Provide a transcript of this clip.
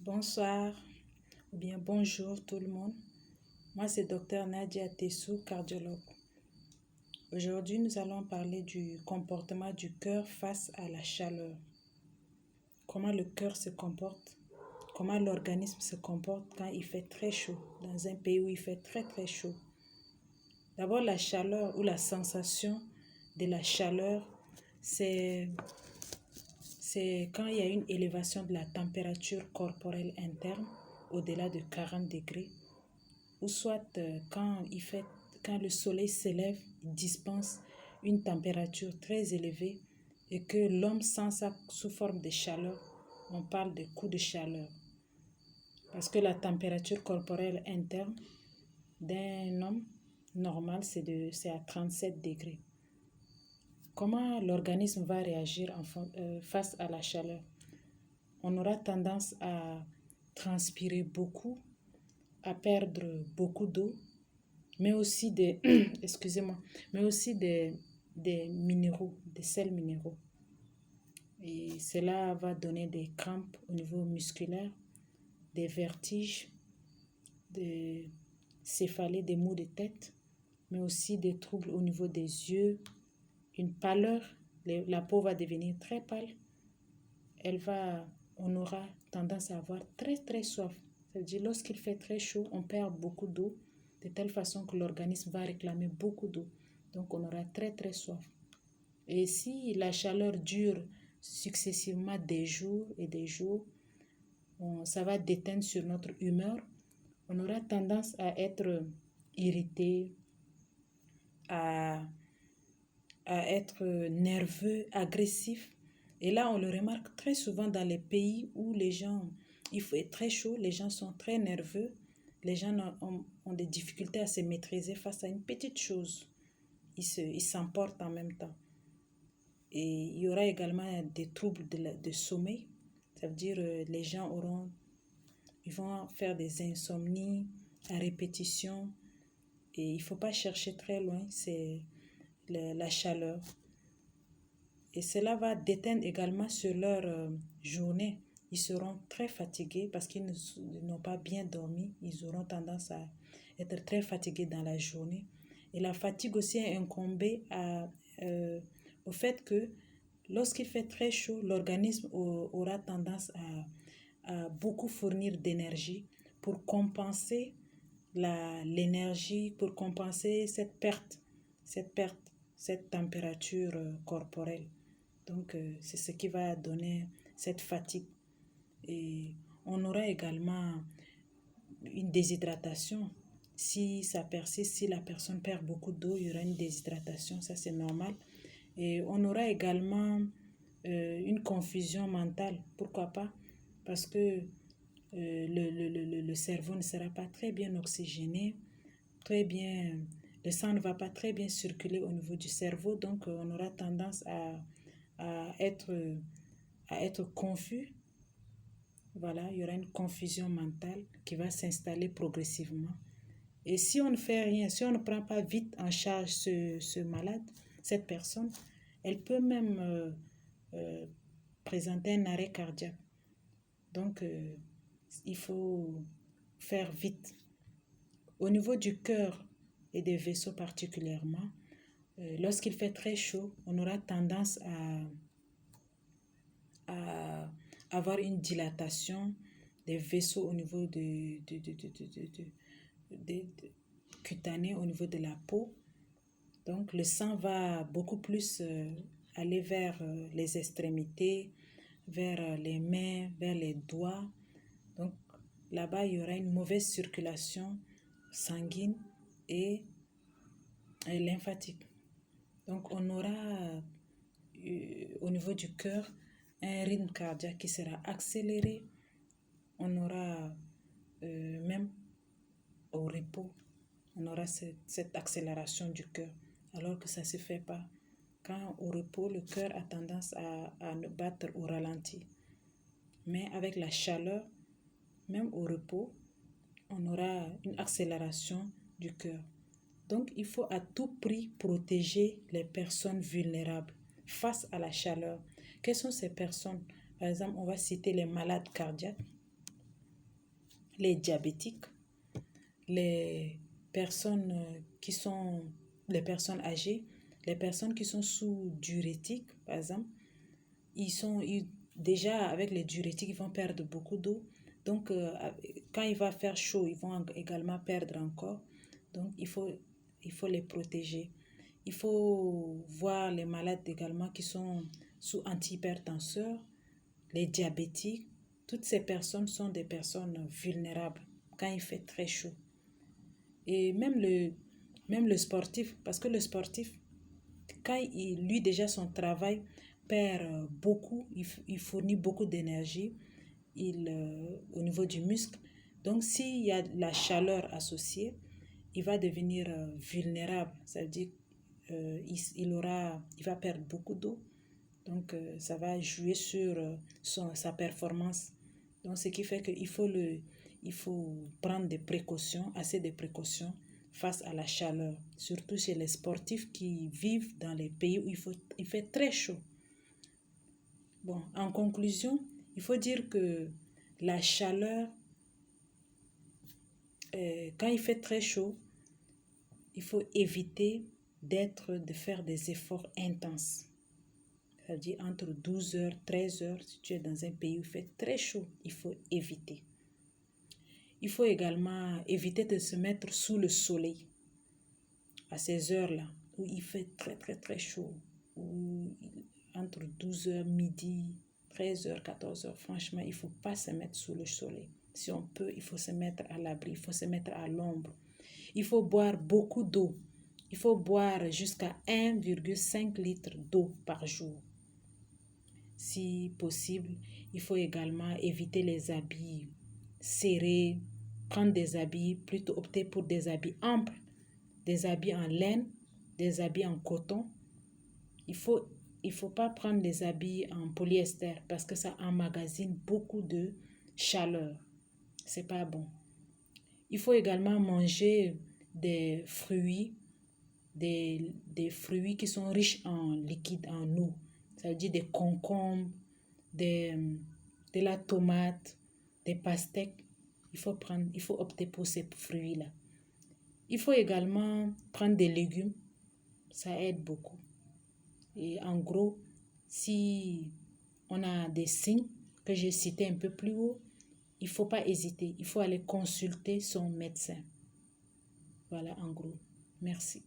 Bonsoir ou bien bonjour tout le monde. Moi c'est Dr Nadia Tessou, cardiologue. Aujourd'hui nous allons parler du comportement du cœur face à la chaleur. Comment le cœur se comporte, comment l'organisme se comporte quand il fait très chaud, dans un pays où il fait très chaud. D'abord la chaleur ou la sensation de la chaleur, c'est quand il y a une élévation de la température corporelle interne au-delà de 40 degrés, ou soit quand le soleil s'élève, il dispense une température très élevée et que l'homme sent ça sous forme de chaleur. On parle de coup de chaleur. Parce que la température corporelle interne d'un homme normal, c'est à 37 degrés. Comment l'organisme va réagir face à la chaleur? On aura tendance à transpirer beaucoup, à perdre beaucoup d'eau, mais aussi des minéraux, des sels minéraux. Et cela va donner des crampes au niveau musculaire, des vertiges, des céphalées, des maux de tête, mais aussi des troubles au niveau des yeux, une pâleur, la peau va devenir très pâle, on aura tendance à avoir très soif. C'est-à-dire lorsqu'il fait très chaud, on perd beaucoup d'eau, de telle façon que l'organisme va réclamer beaucoup d'eau. Donc on aura très soif. Et si la chaleur dure successivement des jours et des jours, ça va déteindre sur notre humeur. On aura tendance à être irrité, à être nerveux, agressif. Et là, on le remarque très souvent dans les pays où il fait très chaud, les gens sont très nerveux, les gens ont des difficultés à se maîtriser face à une petite chose. Ils s'emportent en même temps. Et il y aura également des troubles de sommeil. Ça veut dire les gens ils vont faire des insomnies à répétition. Et il ne faut pas chercher très loin, c'est la chaleur. Et cela va déteindre également sur leur journée. Ils seront très fatigués parce qu'ils n'ont pas bien dormi. Ils auront tendance à être très fatigués dans la journée. Et la fatigue aussi est incombée au fait que lorsqu'il fait très chaud, l'organisme aura tendance à beaucoup fournir d'énergie pour compenser l'énergie, pour compenser cette température corporelle. Donc, c'est ce qui va donner cette fatigue. Et on aura également une déshydratation. Si ça persiste, si la personne perd beaucoup d'eau, il y aura une déshydratation, ça c'est normal. Et on aura également une confusion mentale. Pourquoi pas? Parce que le cerveau ne sera pas très bien oxygéné, le sang ne va pas très bien circuler au niveau du cerveau, donc on aura tendance à être confus. Voilà, il y aura une confusion mentale qui va s'installer progressivement. Et si on ne fait rien, si on ne prend pas vite en charge ce malade, cette personne, elle peut même présenter un arrêt cardiaque. Donc, il faut faire vite. Au niveau du cœur et des vaisseaux particulièrement, lorsqu'il fait très chaud, on aura tendance à avoir une dilatation des vaisseaux au niveau cutané, au niveau de la peau. Donc le sang va beaucoup plus aller vers les extrémités, vers les mains, vers les doigts. Donc là-bas, il y aura une mauvaise circulation sanguine et lymphatique. Donc on aura au niveau du cœur un rythme cardiaque qui sera accéléré. On aura même au repos, on aura cette accélération du cœur, alors que ça ne se fait pas. Quand au repos, le cœur a tendance à battre au ralenti. Mais avec la chaleur, même au repos, on aura une accélération du cœur. Donc, il faut à tout prix protéger les personnes vulnérables face à la chaleur. Quelles sont ces personnes? Par exemple, on va citer les malades cardiaques. les diabétiques, les personnes les personnes âgées, les personnes qui sont sous diurétique, par exemple, déjà avec les diurétiques, ils vont perdre beaucoup d'eau. Donc, quand il va faire chaud, ils vont également perdre encore. Donc, il faut les protéger. Il faut voir les malades également qui sont sous antihypertenseurs, les diabétiques. Toutes ces personnes sont des personnes vulnérables quand il fait très chaud. Et même le sportif, parce que le sportif, quand lui déjà son travail perd beaucoup, il fournit beaucoup d'énergie au niveau du muscle. Donc s'il y a la chaleur associée, il va devenir vulnérable. Ça veut dire il va perdre beaucoup d'eau. Donc ça va jouer sur sa performance. Donc ce qui fait qu'il il faut prendre des précautions, assez de précautions face à la chaleur, surtout chez les sportifs qui vivent dans les pays où il fait très chaud. Bon, en conclusion, il faut dire que la chaleur, quand il fait très chaud, il faut éviter de faire des efforts intenses. C'est-à-dire entre 12 heures, 13 heures, si tu es dans un pays où il fait très chaud, il faut éviter. Il faut également éviter de se mettre sous le soleil à ces heures-là où il fait très très très chaud, entre 12 heures, midi, 13 heures, 14 heures. Franchement, il ne faut pas se mettre sous le soleil. Si on peut, il faut se mettre à l'abri, il faut se mettre à l'ombre. Il faut boire beaucoup d'eau. Il faut boire jusqu'à 1,5 litre d'eau par jour. Si possible, il faut également éviter les habits serrés, prendre des habits, plutôt opter pour des habits amples, des habits en laine, des habits en coton. Il faut pas prendre des habits en polyester parce que ça emmagasine beaucoup de chaleur. C'est pas bon. Il faut également manger des fruits, des fruits qui sont riches en liquide, en eau. Ça veut dire des concombres, de la tomate, des pastèques. Il faut opter pour ces fruits-là. Il faut également prendre des légumes. Ça aide beaucoup. Et en gros, si on a des signes que j'ai cités un peu plus haut, il ne faut pas hésiter. Il faut aller consulter son médecin. Voilà, en gros. Merci.